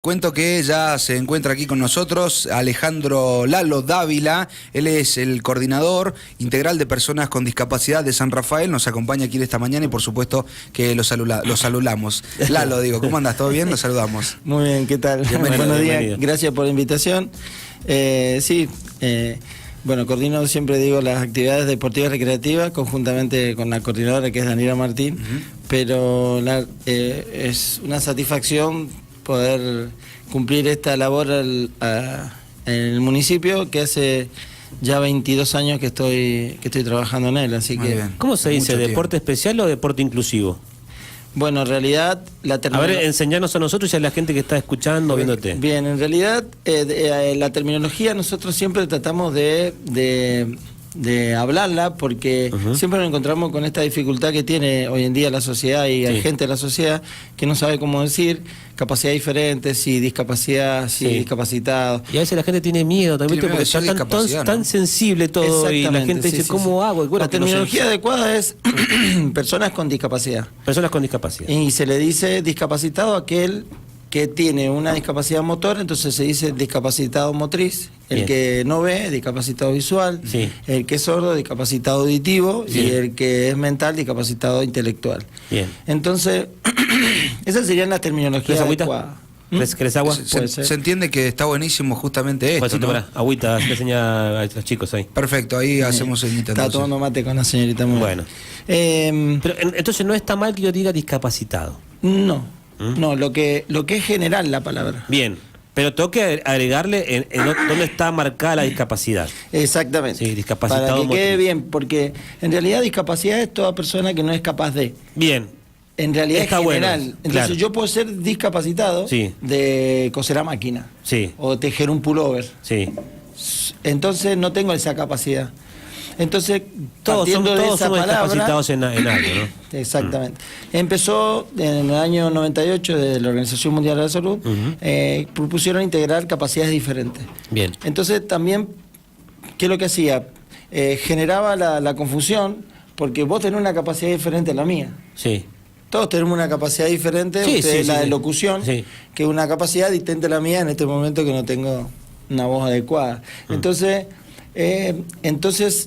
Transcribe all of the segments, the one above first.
Cuento que ya se encuentra aquí con nosotros Alejandro Lalo Dávila. Él es el coordinador integral de personas con discapacidad de San Rafael. Nos acompaña aquí esta mañana y por supuesto que lo saludamos. Lalo, digo, ¿cómo andas? ¿Todo bien? Lo saludamos. Muy bien, ¿qué tal? Buenos días, gracias por la invitación. Bueno, coordino, siempre digo, las actividades deportivas recreativas conjuntamente con la coordinadora que es Daniela Martín, pero es una satisfacción poder cumplir esta labor en el municipio, que hace ya 22 años que estoy trabajando en él, así que... ¿Cómo se dice? ¿Deporte especial o deporte inclusivo? Bueno, en realidad... A ver, enseñarnos a nosotros y a la gente que está escuchando, viéndote. Bien, en realidad la terminología nosotros siempre tratamos de hablarla, porque siempre nos encontramos con esta dificultad que tiene hoy en día la sociedad y hay gente de la sociedad que no sabe cómo decir capacidad diferente, si discapacidad, si discapacitado. Y a veces la gente tiene miedo también, porque está tan sensible todo y la gente dice, ¿cómo hago? Y bueno, la terminología adecuada es personas con discapacidad. Personas con discapacidad. Y se le dice discapacitado a aquel que tiene una discapacidad motor, entonces se dice discapacitado motriz. El que no ve, discapacitado visual. El que es sordo, discapacitado auditivo. Y el que es mental, discapacitado intelectual. Entonces, esas serían las terminologías adecuadas. ¿Querés agua? Se entiende que está buenísimo justamente esto, ¿no? Para, agüita, se enseña a los chicos ahí. Perfecto, ahí hacemos el Está tomando mate con la señorita. Muy bueno. Pero entonces no está mal que yo diga discapacitado. No, no, lo que es general la palabra. Bien. Pero tengo que agregarle en dónde está marcada la discapacidad. Exactamente. Sí, discapacitado. Para que quede bien, porque en realidad discapacidad es toda persona que no es capaz de. Bien. En realidad está es general. Bueno, entonces yo puedo ser discapacitado de coser a máquina. O tejer un pullover. Entonces no tengo esa capacidad. Entonces, todos somos discapacitados en algo, ¿no? Exactamente. Empezó en el año 98 de la Organización Mundial de la Salud, propusieron integrar capacidades diferentes. Bien. Entonces también, ¿qué es lo que hacía? Generaba la confusión, porque vos tenés una capacidad diferente a la mía. Todos tenemos una capacidad diferente, la de locución, que es una capacidad distinta a la mía en este momento que no tengo una voz adecuada. Entonces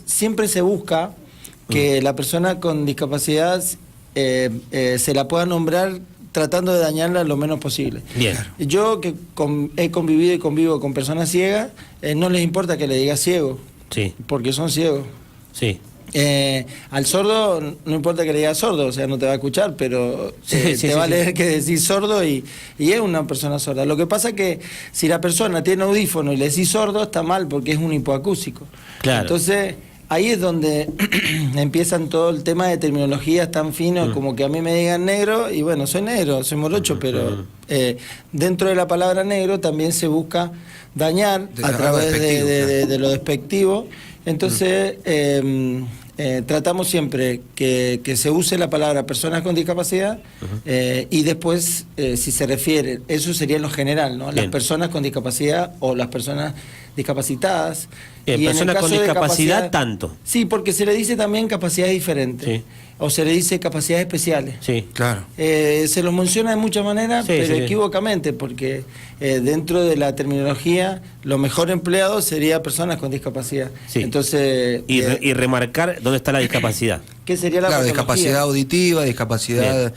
siempre se busca que la persona con discapacidad se la pueda nombrar tratando de dañarla lo menos posible. Bien. Yo que he convivido y convivo con personas ciegas, no les importa que le diga ciego, porque son ciegos. Al sordo no importa que le diga sordo, o sea, no te va a escuchar, pero te va a leer que decís sordo y es una persona sorda. Lo que pasa es que si la persona tiene audífono y le decís sordo, está mal porque es un hipoacústico. Entonces, ahí es donde empiezan todo el tema de terminologías tan finos como que a mí me digan negro, y bueno, soy negro, soy morocho, pero dentro de la palabra negro también se busca dañar a través de lo despectivo. Entonces, tratamos siempre que se use la palabra personas con discapacidad y después, si se refiere, eso sería lo general, ¿no? Las personas con discapacidad o las personas discapacitadas. Y personas con discapacidad tanto. Sí, porque se le dice también capacidades diferentes. O se le dice capacidades especiales. Claro. Se los menciona de muchas maneras, pero equivocamente, porque dentro de la terminología lo mejor empleado sería personas con discapacidad. Entonces, y remarcar dónde está la discapacidad. ¿Qué sería la discapacidad auditiva, discapacidad,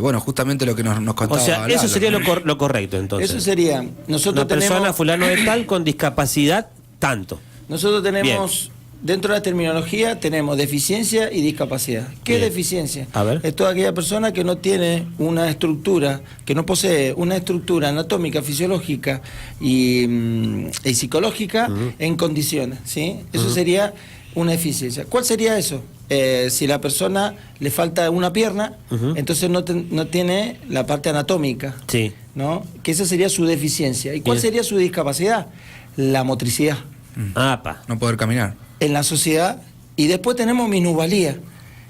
bueno, justamente lo que nos contaba. O sea, eso sería lo correcto, entonces. Eso sería, nosotros una persona fulano de tal con discapacidad tanto. Nosotros tenemos, dentro de la terminología, tenemos deficiencia y discapacidad. ¿Qué es deficiencia? A ver. Es toda aquella persona que no tiene una estructura, que no posee una estructura anatómica, fisiológica y psicológica en condiciones, ¿sí? Eso sería una deficiencia. ¿Cuál sería eso? Si la persona le falta una pierna, entonces no tiene la parte anatómica, ¿no? Que esa sería su deficiencia. ¿Y cuál sería su discapacidad? La motricidad. No poder caminar. En la sociedad. Y después tenemos minusvalía.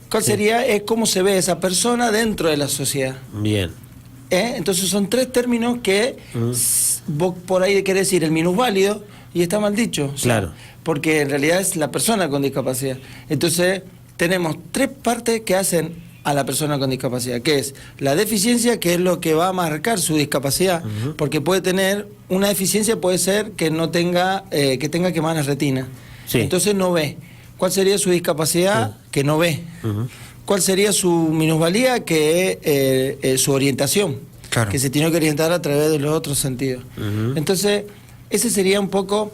¿Cuál sería? Es cómo se ve esa persona dentro de la sociedad. Bien. Entonces son tres términos que vos por ahí querés decir el minusválido y está mal dicho. Claro. Porque en realidad es la persona con discapacidad. Entonces tenemos tres partes que hacen a la persona con discapacidad, que es la deficiencia, que es lo que va a marcar su discapacidad, porque puede tener una deficiencia, puede ser que no tenga, que tenga quemada la retina, entonces no ve. ¿Cuál sería su discapacidad? Que no ve. ¿Cuál sería su minusvalía? Que es su orientación, que se tiene que orientar a través de los otros sentidos. Entonces, ese sería un poco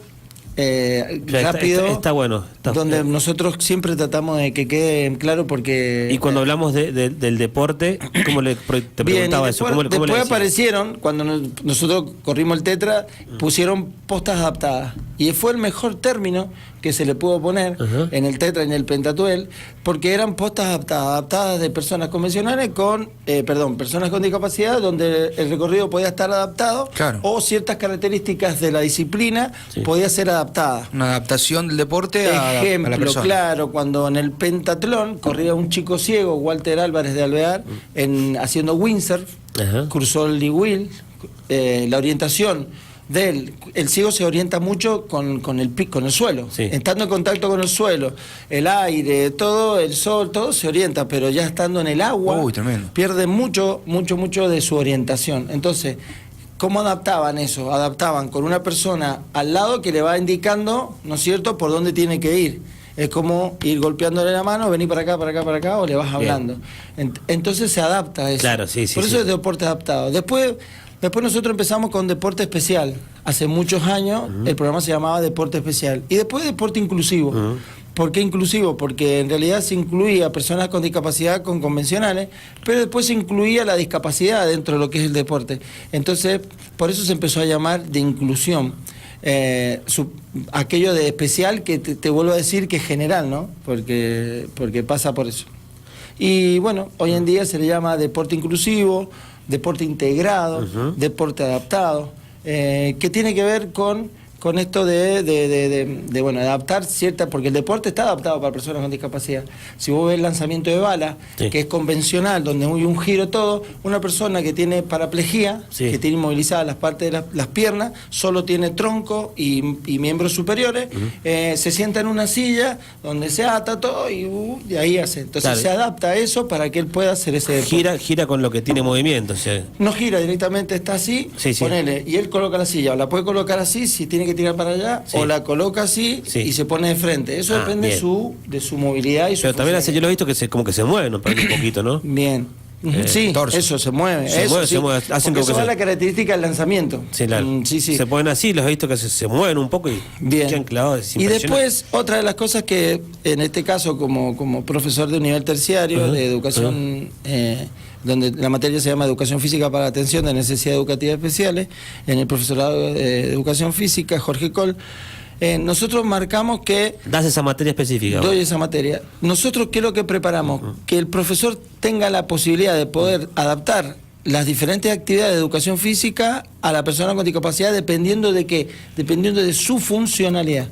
rápido. Está bueno. Donde nosotros siempre tratamos de que quede claro, porque... Y cuando hablamos del deporte, ¿cómo te preguntaba eso? Después aparecieron, cuando nosotros corrimos el Tetra, pusieron postas adaptadas. Y fue el mejor término que se le pudo poner en el Tetra y en el Pentatuel, porque eran postas adaptadas de personas convencionales con, personas con discapacidad, donde el recorrido podía estar adaptado, o ciertas características de la disciplina podía ser adaptada. Una adaptación del deporte a la persona. Claro, cuando en el pentatlón corría un chico ciego, Walter Álvarez de Alvear, haciendo windsurf, cruzó el Wheel, la orientación el ciego se orienta mucho con el suelo, estando en contacto con el suelo, el aire, todo, el sol, todo se orienta, pero ya estando en el agua pierde mucho de su orientación. Entonces, ¿cómo adaptaban eso? Adaptaban con una persona al lado que le va indicando, ¿no es cierto?, por dónde tiene que ir. Es como ir golpeándole la mano, vení para acá, o le vas hablando. Entonces se adapta a eso. Claro, Por eso es deporte adaptado. Después nosotros empezamos con deporte especial. Hace muchos años el programa se llamaba Deporte Especial. Y después deporte inclusivo. ¿Por qué inclusivo? Porque en realidad se incluía personas con discapacidad con convencionales, pero después se incluía la discapacidad dentro de lo que es el deporte. Entonces, por eso se empezó a llamar de inclusión. Aquello de especial que te vuelvo a decir que es general, ¿no? Porque pasa por eso. Y bueno, hoy en día se le llama deporte inclusivo, deporte integrado, deporte adaptado, que tiene que ver con esto de adaptar cierta, porque el deporte está adaptado para personas con discapacidad. Si vos ves el lanzamiento de bala, que es convencional, donde hay un giro todo, una persona que tiene paraplejía, que tiene inmovilizadas las partes de las piernas, solo tiene tronco y miembros superiores, se sienta en una silla donde se ata todo y ahí hace. Entonces se adapta a eso para que él pueda hacer ese deporte. Gira con lo que tiene movimiento. No gira directamente, está así, ponele, y él coloca la silla, o la puede colocar así si tiene que tirar para allá, o la coloca así y se pone de frente. Eso depende de su movilidad y su... Pero también yo lo he visto que como que se mueve, ¿no? Un poquito, ¿no? Bien. Eso se mueve. Se mueve. Hacen porque eso es la característica del lanzamiento. Se ponen así, los he visto que se mueven un poco y quedan clavados. Y después, otra de las cosas que, en este caso, como profesor de un nivel terciario, de educación, donde la materia se llama Educación Física para la Atención de Necesidades Educativas Especiales, en el profesorado de Educación Física, Jorge Coll, nosotros marcamos que... ¿Das esa materia específica? Doy esa materia. Nosotros, ¿qué es lo que preparamos? Que el profesor tenga la posibilidad de poder adaptar las diferentes actividades de educación física a la persona con discapacidad dependiendo de su funcionalidad.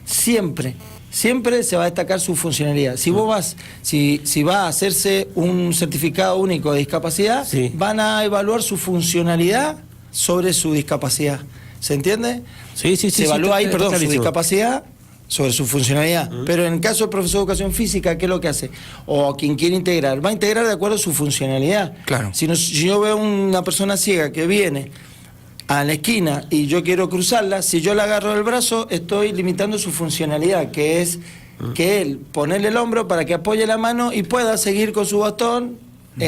Siempre se va a destacar su funcionalidad. Si vos si va a hacerse un certificado único de discapacidad, van a evaluar su funcionalidad sobre su discapacidad. ¿Se entiende? Sí. Se evalúa ahí, su discapacidad sobre su funcionalidad. Pero en el caso del profesor de educación física, ¿qué es lo que hace? O quien quiere integrar, va a integrar de acuerdo a su funcionalidad. Claro. Si yo veo una persona ciega que viene a la esquina y yo quiero cruzarla, si yo la agarro del brazo, estoy limitando su funcionalidad, que es que él ponerle el hombro para que apoye la mano y pueda seguir con su bastón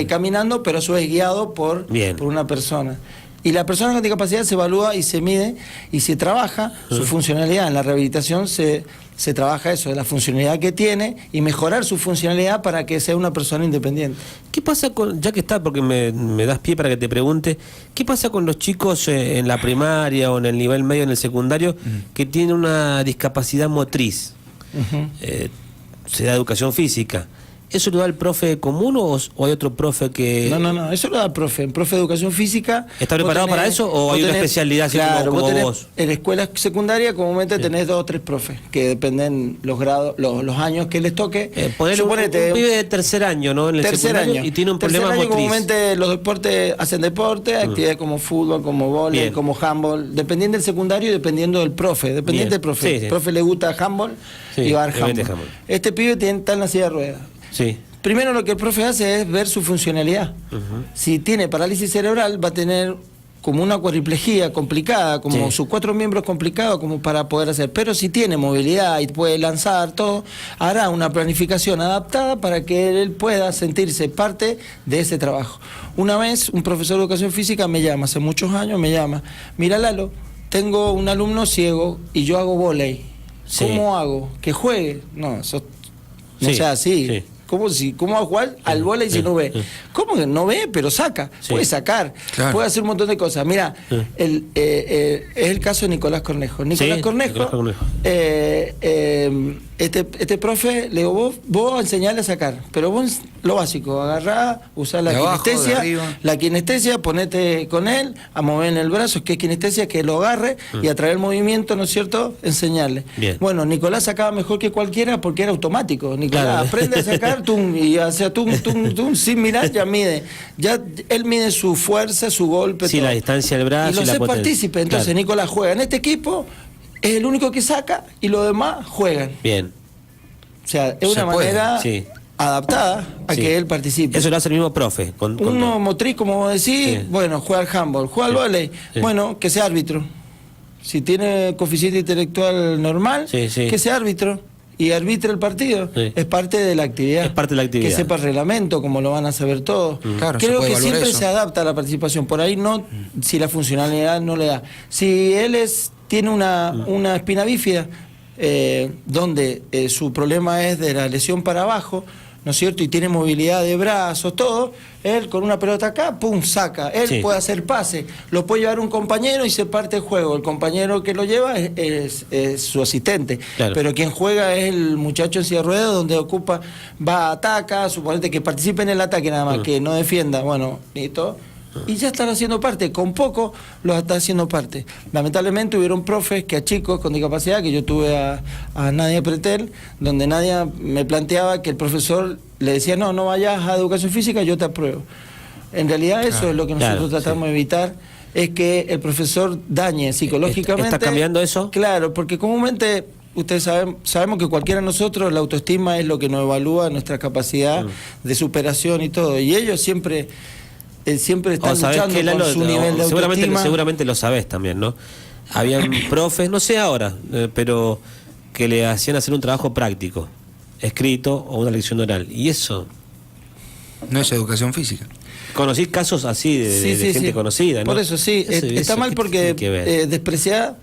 caminando, pero a su vez guiado por una persona. Y la persona con discapacidad se evalúa y se mide y se trabaja su funcionalidad. En la rehabilitación se trabaja eso, de la funcionalidad que tiene y mejorar su funcionalidad para que sea una persona independiente. ¿Qué pasa con, ya que está, porque me das pie para que te pregunte, ¿qué pasa con los chicos en la primaria o en el nivel medio, en el secundario, que tienen una discapacidad motriz? Se da educación física. ¿Eso lo da el profe común o hay otro profe que...? No, eso lo da el profe de educación física. ¿Está preparado para eso o hay una especialidad así como vos? En la escuela secundaria comúnmente tenés 2 o 3 profes, que dependen los grados, los años que les toque. Suponete, un pibe de tercer año, ¿no? En el secundario y tiene un problema motriz. Comúnmente los deportes hacen deporte, actividades como fútbol, como vóley, como handball, dependiendo del secundario y dependiendo del profe, dependiendo del profe. El profe le gusta handball y va al handball. Este pibe está en la silla de ruedas. Primero lo que el profe hace es ver su funcionalidad. Si tiene parálisis cerebral, va a tener como una cuadriplejía complicada, como sus 4 miembros complicados como para poder hacer. Pero si tiene movilidad y puede lanzar todo, hará una planificación adaptada para que él pueda sentirse parte de ese trabajo. Una vez un profesor de educación física me llama, hace muchos años me llama, mira Lalo, tengo un alumno ciego y yo hago vóley. ¿Cómo hago? ¿Que juegue? No, eso no sea así. ¿Cómo va a jugar al vóley si no ve? ¿Cómo que no ve? Pero saca. Puede sacar. Claro. Puede hacer un montón de cosas. Mira, es el caso de Nicolás Cornejo. Nicolás Cornejo. Este profe, le digo, vos enseñale a sacar. Pero vos lo básico, agarrá, usá la kinestesia, ponete con él, a mover en el brazo, que es kinestesia, que lo agarre y a través del movimiento, ¿no es cierto?, enseñarle. Bien. Bueno, Nicolás sacaba mejor que cualquiera porque era automático. Nicolás aprende a sacar, y hacia sin mirar ya mide. Ya él mide su fuerza, su golpe. Sí, la distancia del brazo. Y lo hace partícipe. Entonces Nicolás juega en este equipo, es el único que saca y los demás juegan. Bien. O sea, es una manera adaptada a que él participe. Eso lo hace el mismo profe. Uno motriz, como vos decís, bueno, juega al handball, juega al vóley, bueno, que sea árbitro. Si tiene coeficiente intelectual normal, que sea árbitro. Y arbitra el partido. Es parte de la actividad. Es parte de la actividad. Que sepa el reglamento, como lo van a saber todos. Claro, creo que siempre se adapta a la participación. Por ahí no, si la funcionalidad no le da. Si él tiene una espina bífida, donde su problema es de la lesión para abajo, ¿no es cierto? Y tiene movilidad de brazos, todo, él con una pelota acá, pum, saca. Él puede hacer pase, lo puede llevar un compañero y se parte el juego. El compañero que lo lleva es su asistente. Claro. Pero quien juega es el muchacho en silla de ruedas, donde va, ataca, suponete que participe en el ataque nada más, que no defienda, bueno, listo. Y ya están haciendo parte, con poco los está haciendo parte. Lamentablemente hubieron profes que a chicos con discapacidad, que yo tuve a Nadia Pretel, donde Nadia me planteaba que el profesor le decía, no vayas a educación física, yo te apruebo. En realidad eso es lo que nosotros tratamos de evitar, es que el profesor dañe psicológicamente. ¿Está cambiando eso? Claro, porque comúnmente ustedes sabemos que cualquiera de nosotros, la autoestima es lo que nos evalúa nuestra capacidad de superación y todo, y ellos siempre están luchando por su nivel de autoestima. Seguramente lo sabés también, ¿no? Habían profes, no sé ahora, pero que le hacían hacer un trabajo práctico, escrito o una lección oral. Y eso no es educación física. Conocí casos así de gente conocida, ¿no? Por eso está mal porque despreciar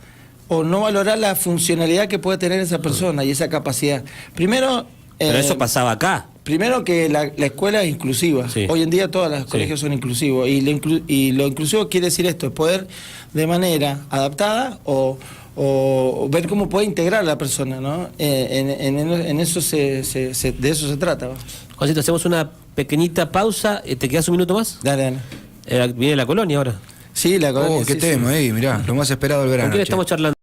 o no valorar la funcionalidad que puede tener esa persona y esa capacidad. Primero... pero eso pasaba acá. Primero que la escuela es inclusiva. Hoy en día todos los colegios son inclusivos. Y lo inclusivo quiere decir esto, es poder de manera adaptada o ver cómo puede integrar a la persona, ¿no? En eso de eso se trata. Juancito, hacemos una pequeñita pausa. ¿Te quedas un minuto más? Dale. Viene la colonia ahora. Sí, la colonia. Qué tema, mirá, lo más esperado del verano. ¿Con quién estamos charlando?